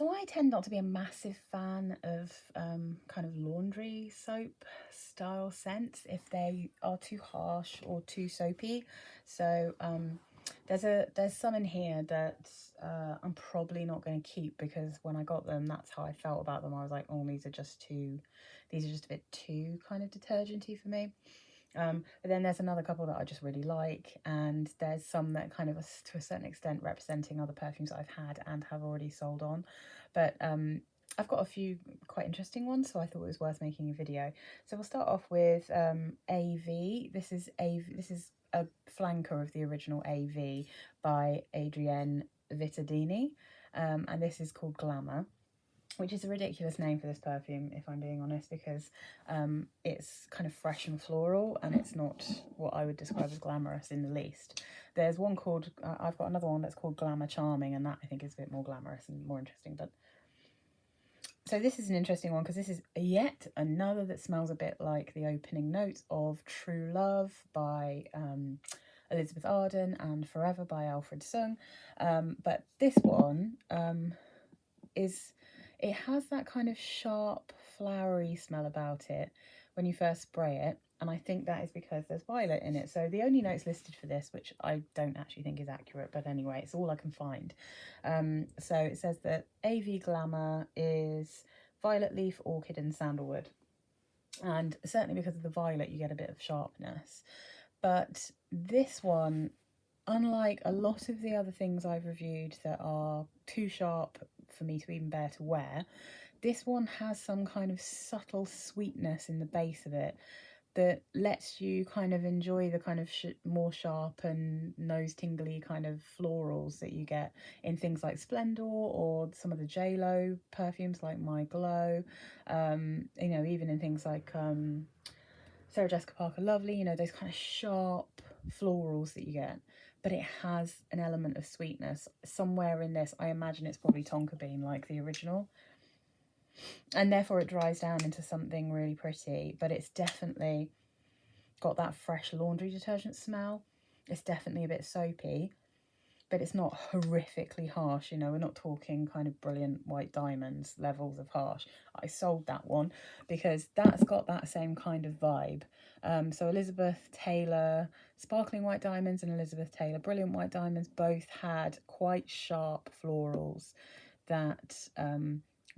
So I tend not to be a massive fan of kind of laundry soap style scents if they are too harsh or too soapy. So there's some in here that I'm probably not going to keep, because when I got them, that's how I felt about them. I was like, oh, these are just a bit too kind of detergenty for me. But then there's another couple that I just really like, and there's some that kind of to a certain extent representing other perfumes that I've had and have already sold on. But I've got a few quite interesting ones, so I thought it was worth making a video. So we'll start off with AV. This is a flanker of the original AV by Adrienne Vittadini, and this is called Glamour, which is a ridiculous name for this perfume, if I'm being honest, because it's kind of fresh and floral, and it's not what I would describe as glamorous in the least. There's one called, I've got another one that's called Glamour Charming, and that I think is a bit more glamorous and more interesting. But so this is an interesting one, because this is yet another that smells a bit like the opening notes of True Love by Elizabeth Arden and Forever by Alfred Sung. But this one it has that kind of sharp, flowery smell about it when you first spray it, and I think that is because there's violet in it. So the only notes listed for this, which I don't actually think is accurate, but anyway, it's all I can find. So it says that AV Glamour is violet leaf, orchid and sandalwood, and certainly because of the violet you get a bit of sharpness. But this one, unlike a lot of the other things I've reviewed that are too sharp for me to even bear to wear, this one has some kind of subtle sweetness in the base of it that lets you kind of enjoy the kind of more sharp and nose tingly kind of florals that you get in things like Splendor or some of the JLo perfumes like My Glow, you know, even in things like Sarah Jessica Parker Lovely, you know, those kind of sharp florals that you get. But it has an element of sweetness somewhere in this. I imagine it's probably tonka bean like the original, and therefore it dries down into something really pretty. But it's definitely got that fresh laundry detergent smell. It's definitely a bit soapy, but it's not horrifically harsh. You know, we're not talking kind of brilliant white diamonds levels of harsh. I sold that one because that's got that same kind of vibe. So Elizabeth Taylor Sparkling White Diamonds and Elizabeth Taylor Brilliant White Diamonds both had quite sharp florals that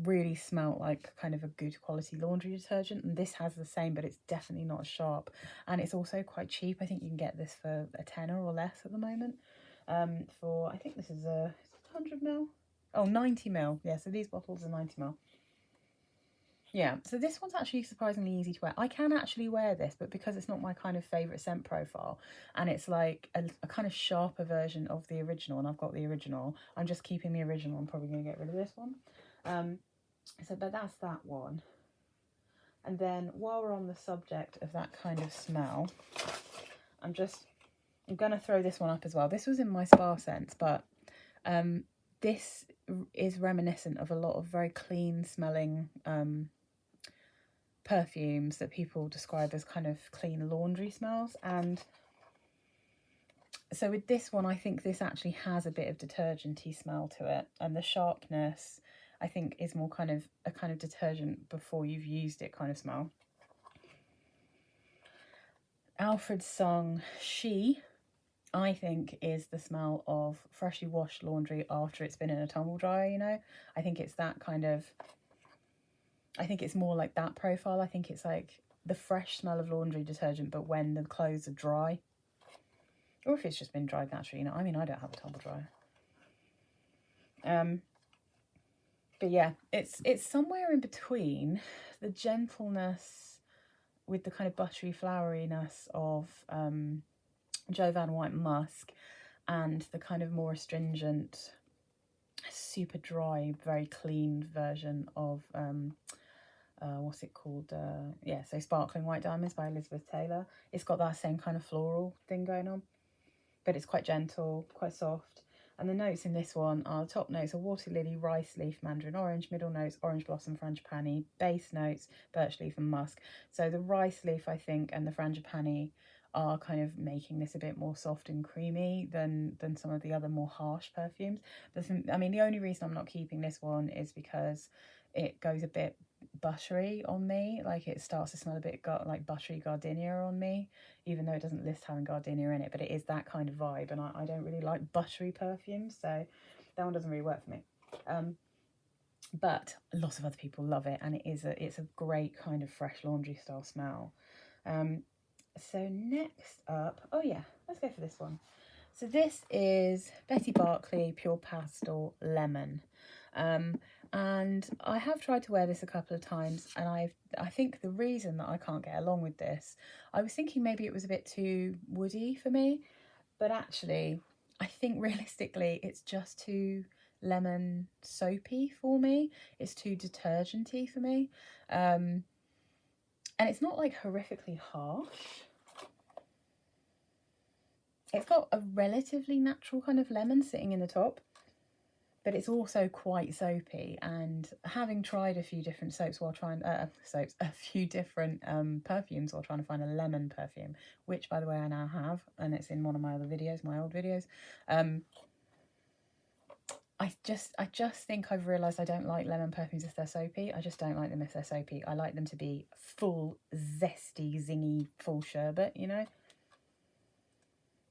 really smelt like kind of a good quality laundry detergent, and this has the same, but it's definitely not as sharp, and it's also quite cheap. I think you can get this for a tenner or less at the moment. For, I think this is a 100ml, oh, 90ml, yeah, so these bottles are 90ml. Yeah, so this one's actually surprisingly easy to wear. I can actually wear this, but because it's not my kind of favourite scent profile, and it's like a kind of sharper version of the original, and I've got the original, I'm just keeping the original. I'm probably going to get rid of this one. But that's that one. And then while we're on the subject of that kind of smell, I'm going to throw this one up as well. This was in my spa scents, but this is reminiscent of a lot of very clean smelling perfumes that people describe as kind of clean laundry smells. And so with this one, I think this actually has a bit of detergenty smell to it, and the sharpness I think is more kind of a kind of detergent before you've used it kind of smell. Alfred Sung Shi, I think, is the smell of freshly washed laundry after it's been in a tumble dryer, you know? I think it's that kind of, I think it's more like that profile. I think it's like the fresh smell of laundry detergent, but when the clothes are dry. Or if it's just been dried naturally, you know? I mean, I don't have a tumble dryer. But yeah, it's somewhere in between the gentleness with the kind of buttery floweriness of Jovan White Musk and the kind of more astringent, super dry, very clean version of what's it called? So Sparkling White Diamonds by Elizabeth Taylor. It's got that same kind of floral thing going on, but it's quite gentle, quite soft. And the notes in this one are, the top notes are water lily, rice leaf, mandarin orange, middle notes, orange blossom, frangipani, base notes, birch leaf and musk. So the rice leaf, I think, and the frangipani are kind of making this a bit more soft and creamy than some of the other more harsh perfumes. I mean, the only reason I'm not keeping this one is because it goes a bit buttery on me. Like, it starts to smell a bit like buttery gardenia on me, even though it doesn't list having gardenia in it, but it is that kind of vibe, and I don't really like buttery perfumes, so that one doesn't really work for me. But lots of other people love it, and it's a great kind of fresh laundry style smell. So next up, oh yeah, let's go for this one. So this is Betty Barclay Pure Pastel Lemon. And I have tried to wear this a couple of times, and I think the reason that I can't get along with this, I was thinking maybe it was a bit too woody for me, but actually I think realistically it's just too lemon soapy for me. It's too detergenty for me. And it's not like horrifically harsh. It's got a relatively natural kind of lemon sitting in the top, but it's also quite soapy. And having tried a few different soaps while trying a few different perfumes while trying to find a lemon perfume, which by the way I now have, and it's in one of my other videos, my old videos. I just think I've realised I don't like lemon perfumes if they're soapy. I just don't like them if they're soapy. I like them to be full, zesty, zingy, full sherbet, you know.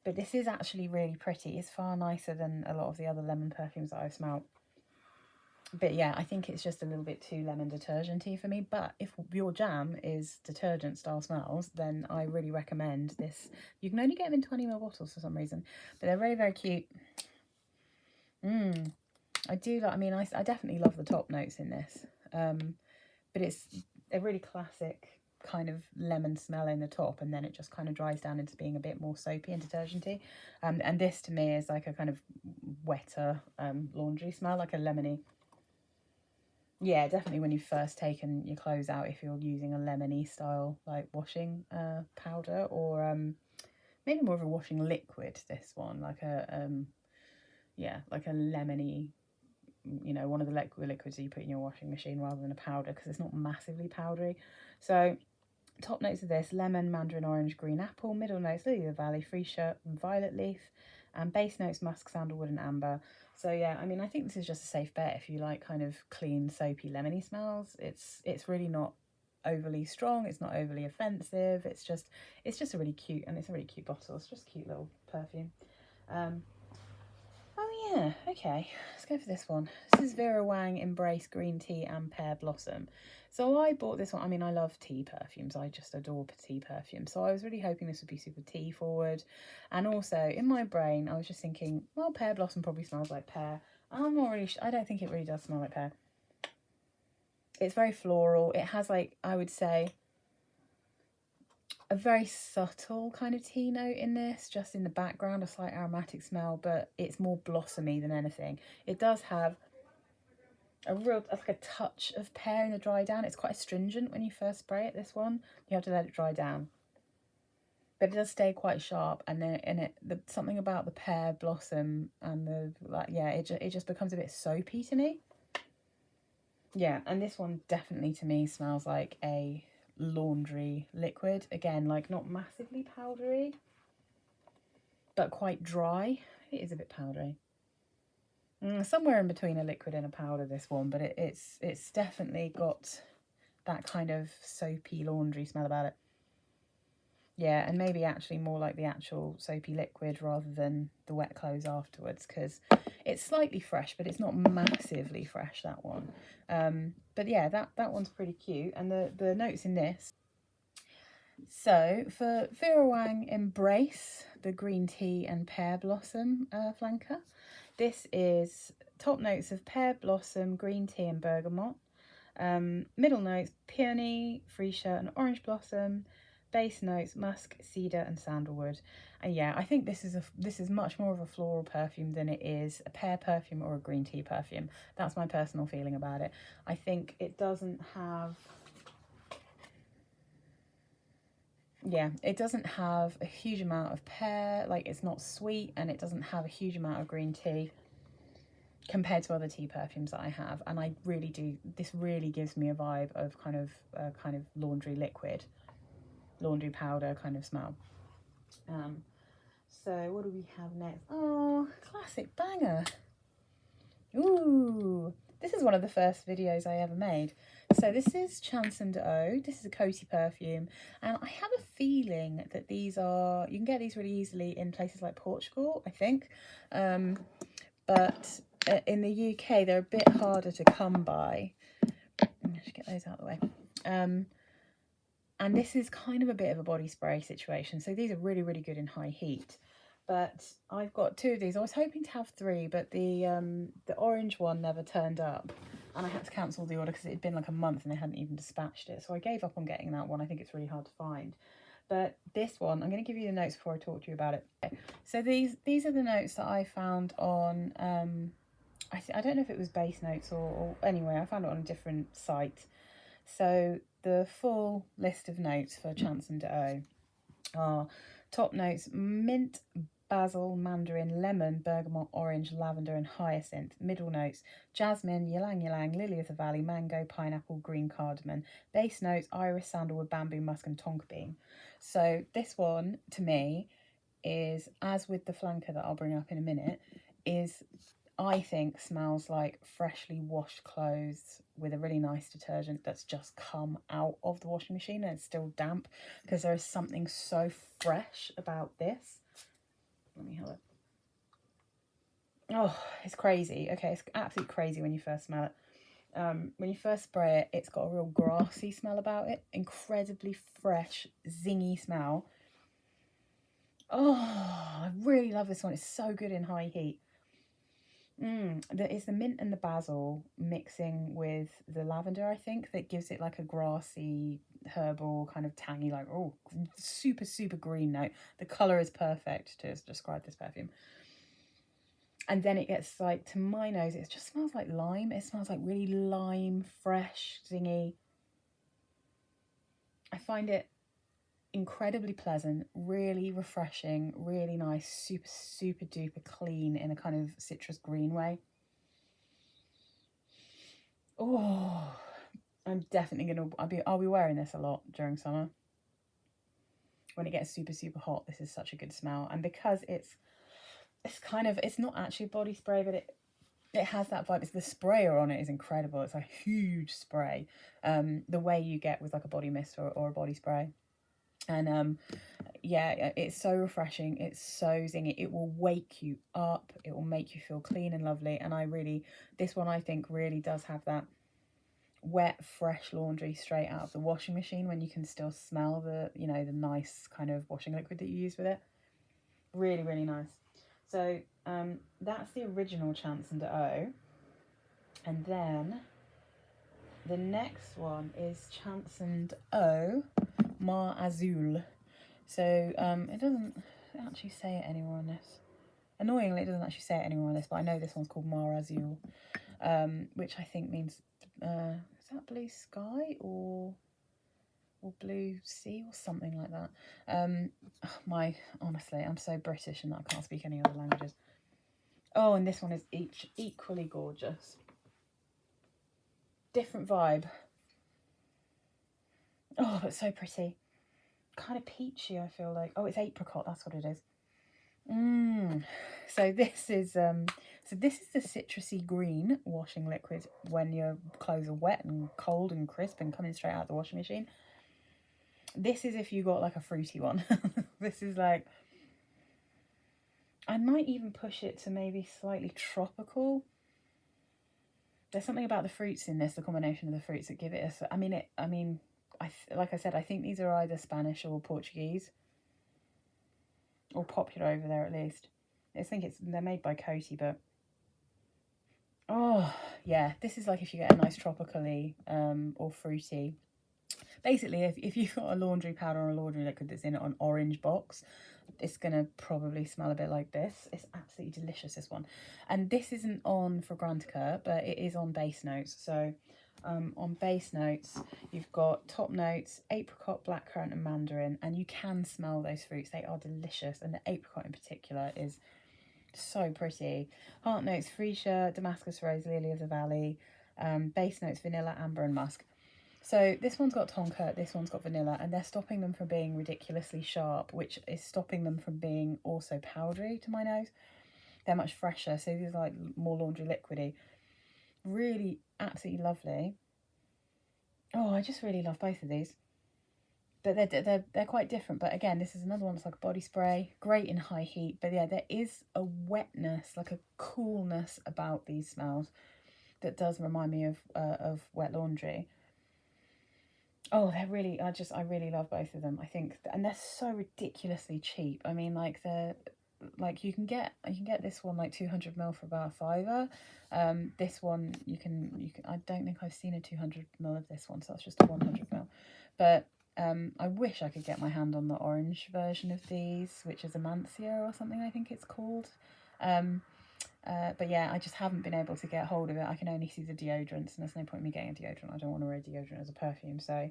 But this is actually really pretty. It's far nicer than a lot of the other lemon perfumes that I've smelled. But yeah, I think it's just a little bit too lemon detergenty for me. But if your jam is detergent style smells, then I really recommend this. You can only get them in 20ml bottles for some reason, but they're very, very cute. I do like, I mean, I definitely love the top notes in this. But it's a really classic kind of lemon smell in the top, and then it just kind of dries down into being a bit more soapy and detergenty. And this to me is like a kind of wetter laundry smell, like a lemony. Yeah, definitely when you've first taken your clothes out, if you're using a lemony style like washing powder, or maybe more of a washing liquid, this one, like a yeah, like a lemony, you know, one of the liquids that you put in your washing machine rather than a powder, because it's not massively powdery. So top notes of this: lemon, mandarin orange, green apple. Middle notes: lily of the valley, freesia, and violet leaf. And base notes: musk, sandalwood, and amber. So yeah, I mean, I think this is just a safe bet if you like kind of clean, soapy, lemony smells. It's really not overly strong. It's not overly offensive. It's just a really cute, and it's a really cute bottle. It's just a cute little perfume. Oh yeah, okay, let's go for this one. This is Vera Wang Embrace Green Tea and Pear Blossom. So I bought this one. I mean, I love tea perfumes. I just adore tea perfumes. So I was really hoping this would be super tea forward. And also in my brain, I was just thinking, well, Pear Blossom probably smells like pear. And I'm not really, I don't think it really does smell like pear. It's very floral. It has, like, I would say, a very subtle kind of tea note in this, just in the background, a slight aromatic smell, but it's more blossomy than anything. It does have a real, like a touch of pear in the dry down. It's quite astringent when you first spray it, this one. You have to let it dry down. But it does stay quite sharp, and then something about the pear blossom and the, like, yeah, it just becomes a bit soapy to me. Yeah, and this one definitely to me smells like a laundry liquid. Again, like not massively powdery, but quite dry. It is a bit powdery. Somewhere in between a liquid and a powder, this one, but it's definitely got that kind of soapy laundry smell about it. Yeah, and maybe actually more like the actual soapy liquid rather than the wet clothes afterwards, because it's slightly fresh, but it's not massively fresh, that one. But yeah, that one's pretty cute. And the notes in this. So for Vera Wang Embrace, the green tea and pear blossom flanker, this is top notes of pear blossom, green tea and bergamot. Middle notes: peony, freesia and orange blossom. Base notes: musk, cedar and sandalwood. And yeah, I think this is much more of a floral perfume than it is a pear perfume or a green tea perfume. That's my personal feeling about it. I think it doesn't have, yeah, it doesn't have a huge amount of pear. Like, it's not sweet, and it doesn't have a huge amount of green tea compared to other tea perfumes that I have. And I really do, this really gives me a vibe of kind of laundry liquid, laundry powder kind of smell. So what do we have next? Oh, classic banger. Ooh, this is one of the first videos I ever made. So this is Chanson. This is a Coty perfume, and I have a feeling that these are, you can get these really easily in places like Portugal, I think, but in the UK they're a bit harder to come by. Let's get those out of the way. And this is kind of a bit of a body spray situation, so these are really, really good in high heat. But I've got 2 of these. I was hoping to have 3, but the orange one never turned up, and I had to cancel the order because it had been like a month and they hadn't even dispatched it. So I gave up on getting that one. I think it's really hard to find. But this one, I'm going to give you the notes before I talk to you about it. So these are the notes that I found on, I don't know if it was Base Notes or anyway, I found it on a different site. So the full list of notes for Chanson are top notes: mint, basil, mandarin, lemon, bergamot, orange, lavender and hyacinth. Middle notes: jasmine, ylang ylang, lily of the valley, mango, pineapple, green cardamom. Base notes: iris, sandalwood, bamboo, musk and tonka bean. So this one, to me, is, as with the flanker that I'll bring up in a minute, is, I think, smells like freshly washed clothes with a really nice detergent that's just come out of the washing machine and it's still damp, because there is something so fresh about this. Let me have it. Oh, it's crazy. Okay, it's absolutely crazy when you first smell it. When you first spray it, it's got a real grassy smell about it. Incredibly fresh, zingy smell. Oh, I really love this one. It's so good in high heat. It's the mint and the basil mixing with the lavender, I think, that gives it like a grassy, herbal, kind of tangy, like, oh, super, super green note. The colour is perfect to describe this perfume. And then it gets, like, to my nose, it just smells like lime. It smells like really lime, fresh, zingy. I find it incredibly pleasant, really refreshing, really nice, super, super duper clean in a kind of citrus green way. Oh, I'm definitely I'll be wearing this a lot during summer. When it gets super, super hot, this is such a good smell. And because it's kind of, it's not actually a body spray, but it has that vibe. It's the sprayer on it is incredible. It's a huge spray, the way you get with like a body mist or a body spray. And yeah, it's so refreshing. It's so zingy. It will wake you up. It will make you feel clean and lovely. And this one I think really does have that wet, fresh laundry straight out of the washing machine, when you can still smell the nice kind of washing liquid that you use with it. Really, really nice. So that's the original Chanson. And then the next one is Chanson Mar Azul. So it doesn't actually say it anywhere on this. Annoyingly, it doesn't actually say it anywhere on this, but I know this one's called Mar Azul, which I think means, is that blue sky or blue sea or something like that? Honestly, I'm so British and I can't speak any other languages. Oh, and this one is equally gorgeous. Different vibe. Oh, but so pretty. Kind of peachy, I feel like. Oh, it's apricot, that's what it is. So this is the citrusy green washing liquid when your clothes are wet and cold and crisp and coming straight out of the washing machine. This is if you got like a fruity one. This is like, I might even push it to maybe slightly tropical. There's something about the fruits in this, the combination of the fruits, that give it like I said, I think these are either Spanish or Portuguese, or popular over there at least. I think they're made by Coty, but oh yeah, this is like if you get a nice tropically or fruity. Basically, if you've got a laundry powder or a laundry liquid that's in an orange box, it's gonna probably smell a bit like this. It's absolutely delicious, this one. And this isn't on Fragrantica, but it is on Base Notes. So on Base Notes, you've got top notes: apricot, blackcurrant and mandarin, and you can smell those fruits. They are delicious, and the apricot in particular is so pretty. Heart notes: freesia, Damascus rose, lily of the valley. Base notes: vanilla, amber and musk. So this one's got tonka, this one's got vanilla, and they're stopping them from being ridiculously sharp, which is stopping them from being also powdery to my nose. They're much fresher, so these are like more laundry liquidy. Really absolutely lovely. Oh, I just really love both of these. But they're quite different. But again, this is another one that's like a body spray, great in high heat. But yeah, there is a wetness, like a coolness about these smells that does remind me of wet laundry. Oh, they're really, I really love both of them. I think, and they're so ridiculously cheap. I mean, like like you can get this one like 200 ml for about £5. This one you can. I don't think I've seen a 200 ml of this one, so that's just a 100 ml. But I wish I could get my hand on the orange version of these, which is Amancia or something, I think it's called. But yeah, I just haven't been able to get hold of it. I can only see the deodorants, and there's no point in me getting a deodorant. I don't want to wear a deodorant as a perfume, so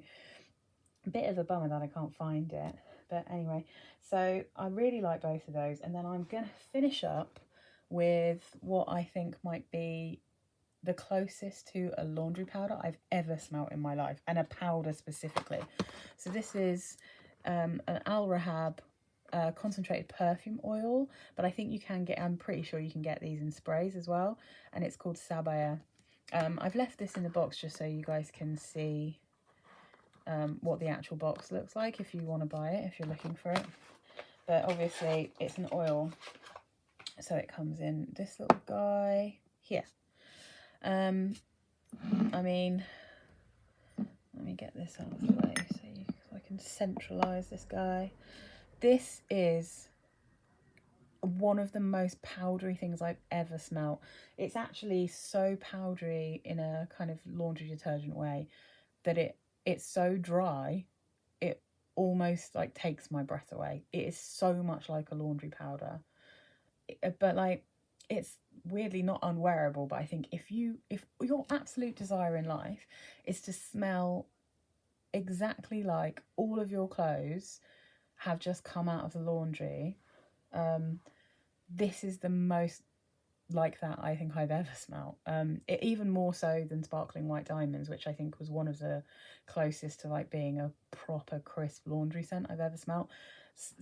a bit of a bummer that I can't find it. But anyway, so I really like both of those, and then I'm going to finish up with what I think might be the closest to a laundry powder I've ever smelt in my life, and a powder specifically. So this is an Al Rehab concentrated perfume oil, but I think you can get, I'm pretty sure you can get these in sprays as well, and it's called Sabaya. I've left this in the box just so you guys can see what the actual box looks like if you want to buy it, if you're looking for it. But obviously it's an oil, so it comes in this little guy here. I mean, let me get this out of the way so I can centralize this guy. This is one of the most powdery things I've ever smelt. It's actually so powdery in a kind of laundry detergent way that it's so dry it almost like takes my breath away. It is so much like a laundry powder, but like it's weirdly not unwearable. But I think if your absolute desire in life is to smell exactly like all of your clothes have just come out of the laundry, this is the most like that I think I've ever smelt. Even more so than Sparkling White Diamonds, which I think was one of the closest to like being a proper crisp laundry scent I've ever smelt.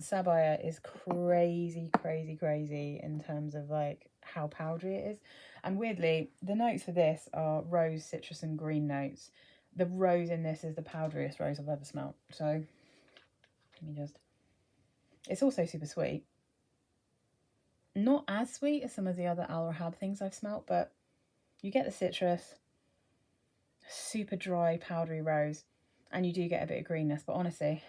Sabaya is crazy in terms of like how powdery it is. And weirdly, the notes for this are rose, citrus and green notes. The rose in this is the powderiest rose I've ever smelt. So let me just, it's also super sweet. Not as sweet as some of the other Al Rehab things I've smelt, but you get the citrus, super dry, powdery rose, and you do get a bit of greenness. But honestly,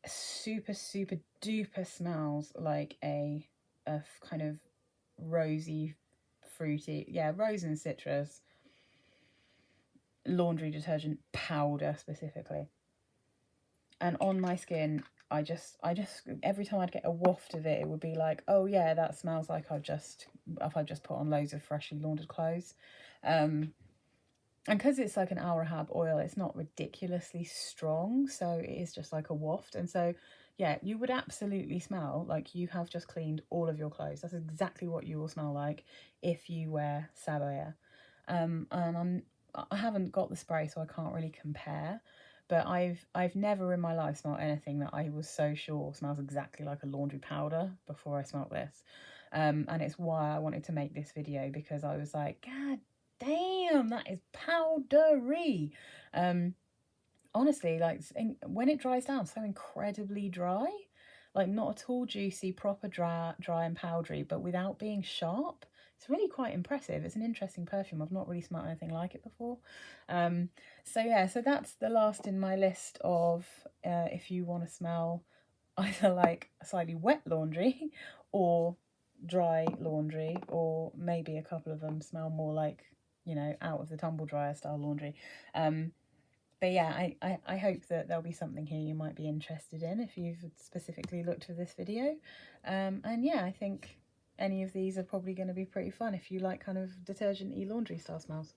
super duper smells like a kind of rosy, fruity, yeah, rose and citrus laundry detergent powder specifically. And on my skin, I just every time I'd get a waft of it, it would be like, oh yeah, that smells like I've just put on loads of freshly laundered clothes. And because it's like an Al Rehab oil, it's not ridiculously strong, so it is just like a waft. And so yeah, you would absolutely smell like you have just cleaned all of your clothes. That's exactly what you will smell like if you wear Sabaya. And I haven't got the spray, so I can't really compare. But I've never in my life smelled anything that I was so sure smells exactly like a laundry powder before I smelled this. And it's why I wanted to make this video, because I was like, God damn, that is powdery. Honestly, like when it dries down, so incredibly dry. Like not at all juicy, proper dry and powdery, but without being sharp. It's really quite impressive. It's an interesting perfume. I've not really smelled anything like it before. So yeah, so that's the last in my list of if you want to smell either like slightly wet laundry or dry laundry, or maybe a couple of them smell more like, you know, out of the tumble dryer style laundry. But yeah, I hope that there'll be something here you might be interested in if you've specifically looked for this video. And yeah, I think any of these are probably going to be pretty fun if you like kind of detergent-y laundry style smells.